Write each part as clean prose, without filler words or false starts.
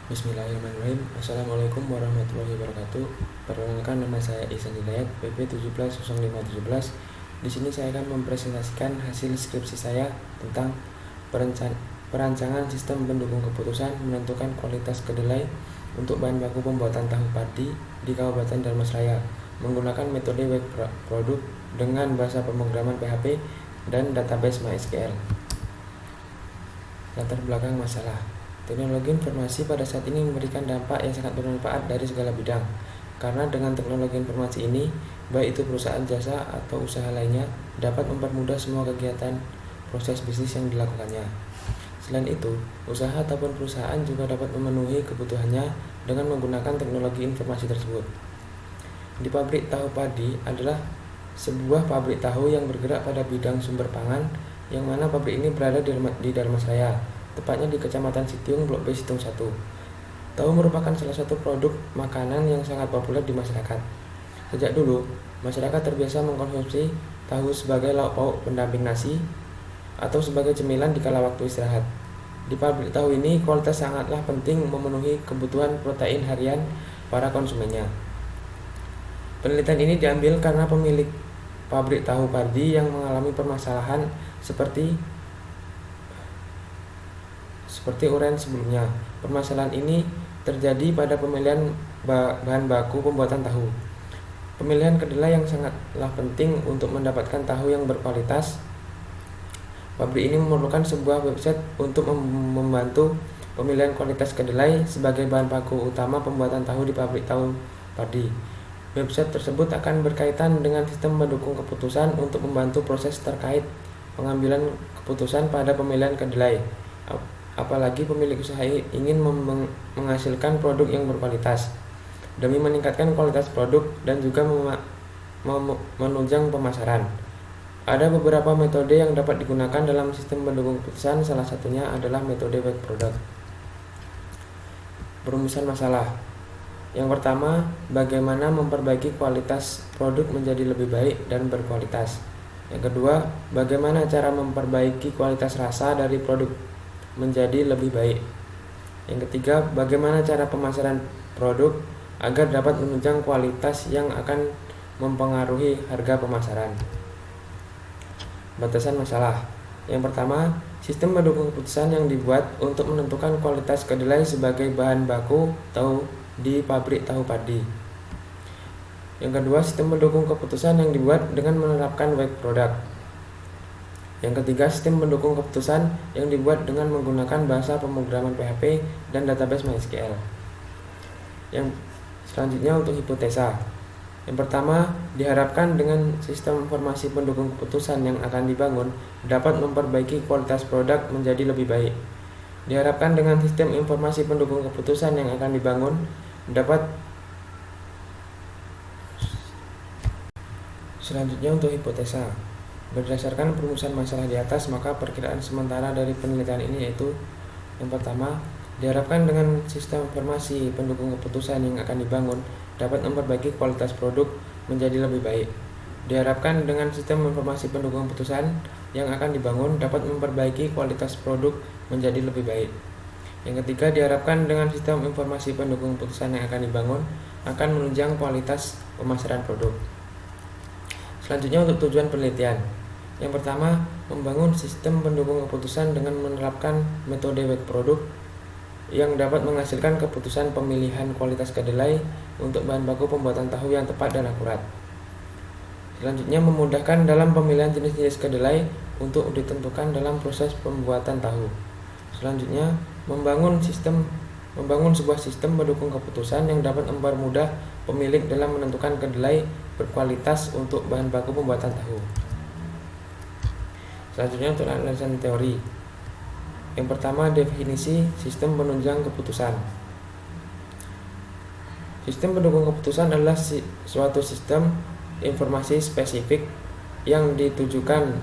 Bismillahirrahmanirrahim. Assalamualaikum warahmatullahi wabarakatuh. Perkenalkan, nama saya Ihsan Hidayat, PP 170517. Di sini saya akan mempresentasikan hasil skripsi saya tentang perancangan sistem pendukung keputusan menentukan kualitas kedelai untuk bahan baku pembuatan tahu padi di Kabupaten Dharmasraya menggunakan metode web produk dengan bahasa pemrograman PHP dan database MySQL. Latar belakang masalah. Teknologi informasi pada saat ini memberikan dampak yang sangat bermanfaat dari segala bidang. Karena dengan teknologi informasi ini, baik itu perusahaan jasa atau usaha lainnya, dapat mempermudah semua kegiatan proses bisnis yang dilakukannya. Selain itu, usaha ataupun perusahaan juga dapat memenuhi kebutuhannya dengan menggunakan teknologi informasi tersebut. Di pabrik tahu padi adalah sebuah pabrik tahu yang bergerak pada bidang sumber pangan, yang mana pabrik ini berada di Dharmasraya, tepatnya di Kecamatan Sitiung, Blok B, Situng 1. Tahu merupakan salah satu produk makanan yang sangat populer di masyarakat. Sejak dulu, masyarakat terbiasa mengkonsumsi tahu sebagai lauk pauk pendamping nasi atau sebagai cemilan di kala waktu istirahat. Di pabrik tahu ini, kualitas sangatlah penting memenuhi kebutuhan protein harian para konsumennya. Penelitian ini diambil karena pemilik pabrik tahu padi yang mengalami permasalahan seperti urean sebelumnya. Permasalahan ini terjadi pada pemilihan bahan baku pembuatan tahu. Pemilihan kedelai yang sangatlah penting untuk mendapatkan tahu yang berkualitas. Pabrik ini memerlukan sebuah website untuk membantu pemilihan kualitas kedelai sebagai bahan baku utama pembuatan tahu di pabrik tahu padi. Website tersebut akan berkaitan dengan sistem pendukung keputusan untuk membantu proses terkait pengambilan keputusan pada pemilihan kedelai. Apalagi pemilik usaha ingin menghasilkan produk yang berkualitas demi meningkatkan kualitas produk dan juga menunjang pemasaran. Ada beberapa metode yang dapat digunakan dalam sistem pendukung keputusan, salah satunya adalah metode web product. Perumusan masalah. Yang pertama, bagaimana memperbaiki kualitas produk menjadi lebih baik dan berkualitas. Yang kedua, bagaimana cara memperbaiki kualitas rasa dari produk menjadi lebih baik. Yang ketiga, bagaimana cara pemasaran produk agar dapat menunjang kualitas yang akan mempengaruhi harga pemasaran. Batasan masalah. Yang pertama, sistem pendukung keputusan yang dibuat untuk menentukan kualitas kedelai sebagai bahan baku tahu di pabrik tahu padi. Yang kedua, sistem pendukung keputusan yang dibuat dengan menerapkan web product. Yang ketiga, sistem pendukung keputusan yang dibuat dengan menggunakan bahasa pemrograman PHP dan database MySQL. Yang selanjutnya untuk hipotesa. Yang pertama, diharapkan dengan sistem informasi pendukung keputusan yang akan dibangun dapat memperbaiki kualitas produk menjadi lebih baik. Diharapkan dengan sistem informasi pendukung keputusan yang akan dibangun dapat. Selanjutnya untuk hipotesa. Berdasarkan perumusan masalah di atas, maka perkiraan sementara dari penelitian ini yaitu: yang pertama, diharapkan dengan sistem informasi pendukung keputusan yang akan dibangun dapat memperbaiki kualitas produk menjadi lebih baik. Diharapkan dengan sistem informasi pendukung keputusan yang akan dibangun dapat memperbaiki kualitas produk menjadi lebih baik. Yang ketiga, diharapkan dengan sistem informasi pendukung keputusan yang akan dibangun akan menunjang kualitas pemasaran produk. Selanjutnya untuk tujuan penelitian. Yang pertama, membangun sistem pendukung keputusan dengan menerapkan metode web produk yang dapat menghasilkan keputusan pemilihan kualitas kedelai untuk bahan baku pembuatan tahu yang tepat dan akurat. Selanjutnya, memudahkan dalam pemilihan jenis-jenis kedelai untuk ditentukan dalam proses pembuatan tahu. Selanjutnya, membangun sebuah sistem pendukung keputusan yang dapat mempermudah pemilik dalam menentukan kedelai berkualitas untuk bahan baku pembuatan tahu. Selanjutnya untuk analisis teori. Yang pertama, definisi sistem penunjang keputusan. Sistem pendukung keputusan adalah suatu sistem informasi spesifik yang ditujukan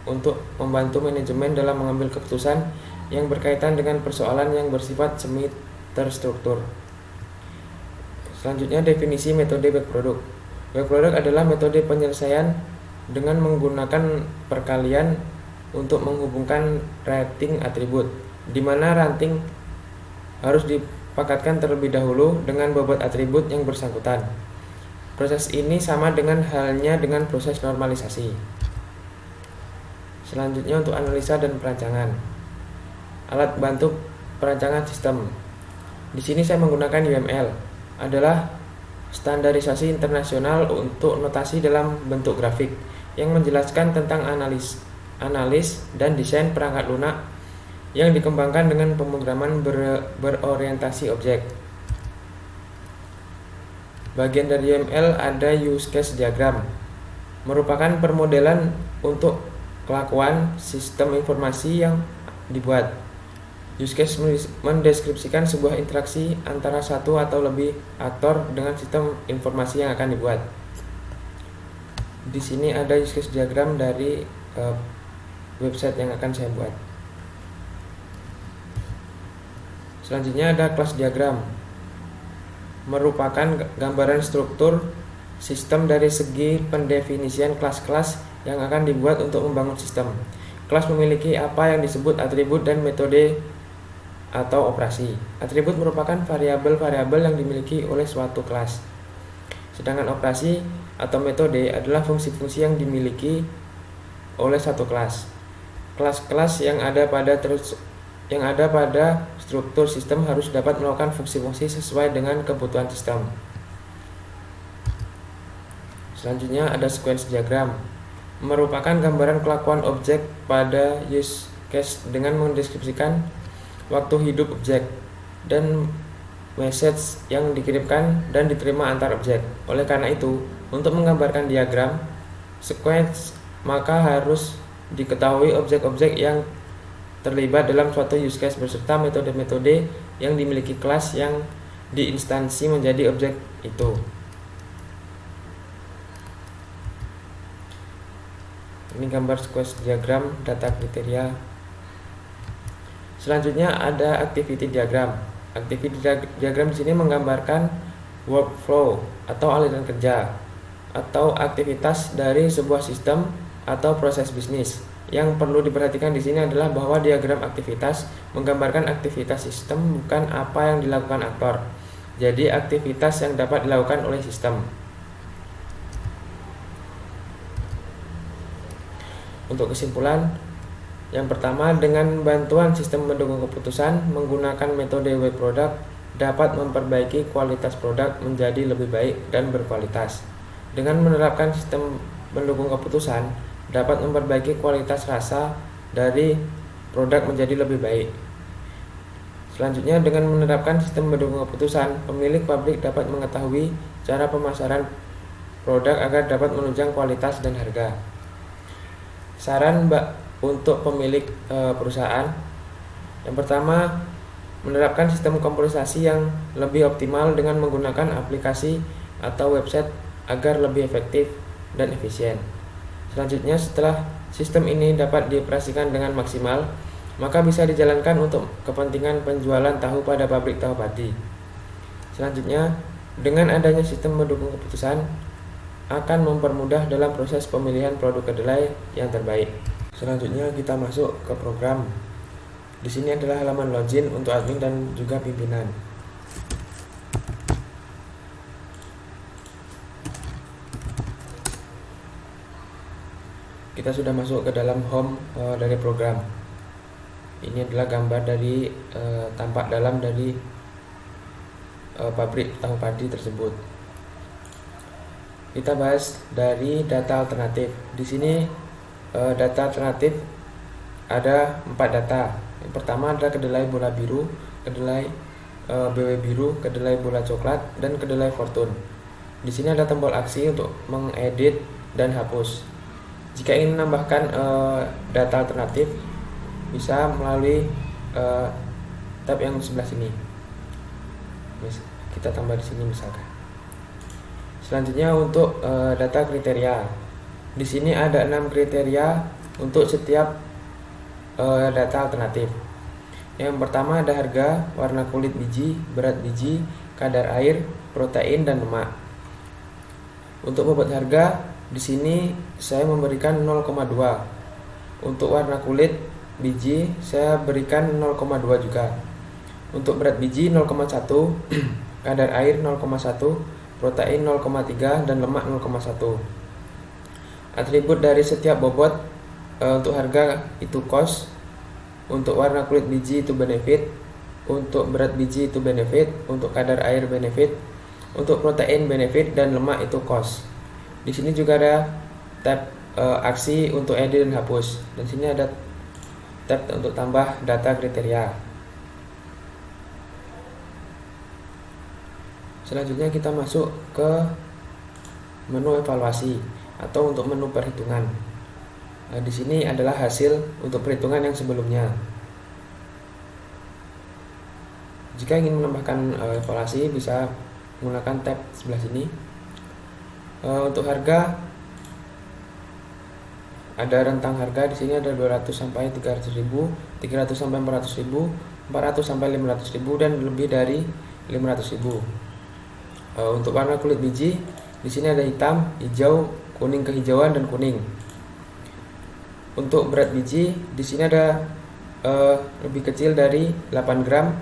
untuk membantu manajemen dalam mengambil keputusan yang berkaitan dengan persoalan yang bersifat semi terstruktur. Selanjutnya, definisi metode web product. Web product adalah metode penyelesaian dengan menggunakan perkalian untuk menghubungkan rating atribut, di mana rating harus dipakatkan terlebih dahulu dengan bobot atribut yang bersangkutan. Proses ini sama dengan halnya dengan proses normalisasi. Selanjutnya untuk analisa dan perancangan. Alat bantu perancangan sistem. Di sini saya menggunakan UML, adalah standarisasi internasional untuk notasi dalam bentuk grafik yang menjelaskan tentang analis dan desain perangkat lunak yang dikembangkan dengan pemrograman berorientasi objek. Bagian dari UML ada use case diagram, merupakan permodelan untuk kelakuan sistem informasi yang dibuat. Use case mendeskripsikan sebuah interaksi antara satu atau lebih aktor dengan sistem informasi yang akan dibuat. Di sini ada use case diagram dari website yang akan saya buat. Selanjutnya ada class diagram, merupakan gambaran struktur sistem dari segi pendefinisian kelas-kelas yang akan dibuat untuk membangun sistem. Kelas memiliki apa yang disebut atribut dan metode atau operasi. Atribut merupakan variabel-variabel yang dimiliki oleh suatu kelas. Sedangkan operasi atau metode adalah fungsi-fungsi yang dimiliki oleh satu kelas. Kelas-kelas yang ada pada struktur sistem harus dapat melakukan fungsi-fungsi sesuai dengan kebutuhan sistem. Selanjutnya ada sequence diagram, merupakan gambaran kelakuan objek pada use case dengan mendeskripsikan waktu hidup objek dan message yang dikirimkan dan diterima antar objek. Oleh karena itu, untuk menggambarkan diagram sequence, maka harus diketahui objek-objek yang terlibat dalam suatu use case beserta metode-metode yang dimiliki kelas yang diinstansi menjadi objek itu. Ini gambar sequence diagram data kriteria. Selanjutnya ada activity diagram. Activity diagram di sini menggambarkan workflow atau aliran kerja atau aktivitas dari sebuah sistem atau proses bisnis. Yang perlu diperhatikan di sini adalah bahwa diagram aktivitas menggambarkan aktivitas sistem, bukan apa yang dilakukan aktor. Jadi aktivitas yang dapat dilakukan oleh sistem. Untuk kesimpulan, yang pertama, dengan bantuan sistem mendukung keputusan menggunakan metode web product dapat memperbaiki kualitas produk menjadi lebih baik dan berkualitas. Dengan menerapkan sistem mendukung keputusan dapat memperbaiki kualitas rasa dari produk menjadi lebih baik. Selanjutnya, dengan menerapkan sistem mendukung keputusan, pemilik pabrik dapat mengetahui cara pemasaran produk agar dapat menunjang kualitas dan harga. Saran untuk pemilik perusahaan, yang pertama, menerapkan sistem komposisi yang lebih optimal dengan menggunakan aplikasi atau website agar lebih efektif dan efisien. Selanjutnya, setelah sistem ini dapat dioperasikan dengan maksimal, maka bisa dijalankan untuk kepentingan penjualan tahu pada pabrik tahu padi. Selanjutnya, dengan adanya sistem mendukung keputusan akan mempermudah dalam proses pemilihan produk kedelai yang terbaik. Selanjutnya kita masuk ke program. Di sini adalah halaman login untuk admin dan juga pimpinan. Kita sudah masuk ke dalam home dari program. Ini adalah gambar dari tampak dalam dari pabrik tahu padi tersebut. Kita bahas dari data alternatif. Di sini data alternatif ada 4 data. Yang pertama adalah kedelai bola biru, kedelai BW biru, kedelai bola coklat, dan kedelai fortune. Di sini ada tombol aksi untuk mengedit dan hapus. Jika ingin menambahkan data alternatif, bisa melalui tab yang sebelah sini. Kita tambah di sini misalkan. Selanjutnya untuk data kriteria. Di sini ada 6 kriteria untuk setiap data alternatif. Yang pertama ada harga, warna kulit biji, berat biji, kadar air, protein, dan lemak. Untuk bobot harga, di sini saya memberikan 0,2. Untuk warna kulit biji saya berikan 0,2 juga. Untuk berat biji 0,1, kadar air 0,1, protein 0,3, dan lemak 0,1. Atribut dari setiap bobot untuk harga itu cost, untuk warna kulit biji itu benefit, untuk berat biji itu benefit, untuk kadar air benefit, untuk protein benefit, dan lemak itu cost. Di sini juga ada tab aksi untuk edit dan hapus. Dan sini ada tab untuk tambah data kriteria. Selanjutnya kita masuk ke menu evaluasi atau untuk menu perhitungan. Di sini adalah hasil untuk perhitungan yang sebelumnya. Jika ingin menambahkan evaluasi, bisa menggunakan tab sebelah sini. Untuk harga, ada rentang harga di sini ada 200 sampai 300.000, 300 sampai 400.000, 400 sampai 500.000, dan lebih dari 500.000. Untuk warna kulit biji, di sini ada hitam, hijau, kuning kehijauan, dan kuning. Untuk berat biji, di sini ada lebih kecil dari 8 gram,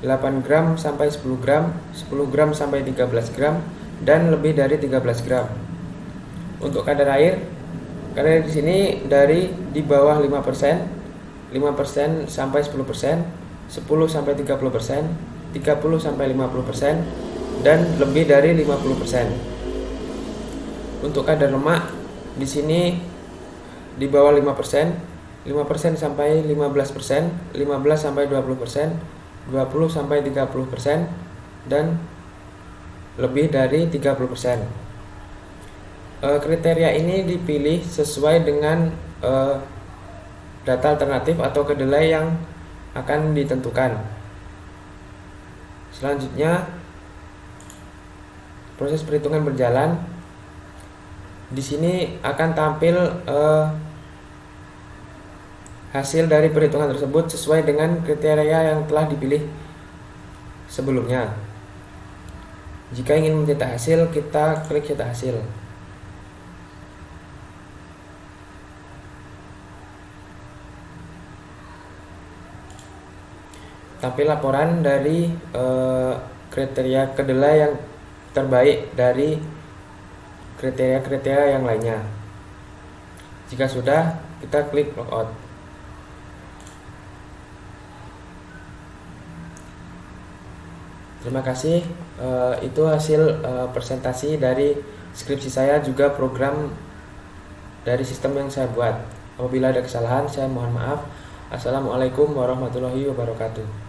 8 gram sampai 10 gram, 10 gram sampai 13 gram, dan lebih dari 13 gram. Untuk kadar air di sini dari di bawah 5%, 5% sampai 10%, 10 sampai 30%, 30 sampai 50%, dan lebih dari 50%. Untuk kadar lemak di sini di bawah 5%, 5% sampai 15%, 15 sampai 20%, 20 sampai 30%, dan lebih dari 30%. Kriteria ini dipilih sesuai dengan data alternatif atau kedelai yang akan ditentukan. Selanjutnya, proses perhitungan berjalan. Di sini akan tampil hasil dari perhitungan tersebut sesuai dengan kriteria yang telah dipilih sebelumnya. Jika ingin mencetak hasil, kita klik cetak hasil. Tampil laporan dari kriteria kedelai yang terbaik dari kriteria-kriteria yang lainnya. Jika sudah, kita klik logout. Terima kasih. Itu hasil presentasi dari skripsi saya, juga program dari sistem yang saya buat. Apabila ada kesalahan, saya mohon maaf. Assalamualaikum warahmatullahi wabarakatuh.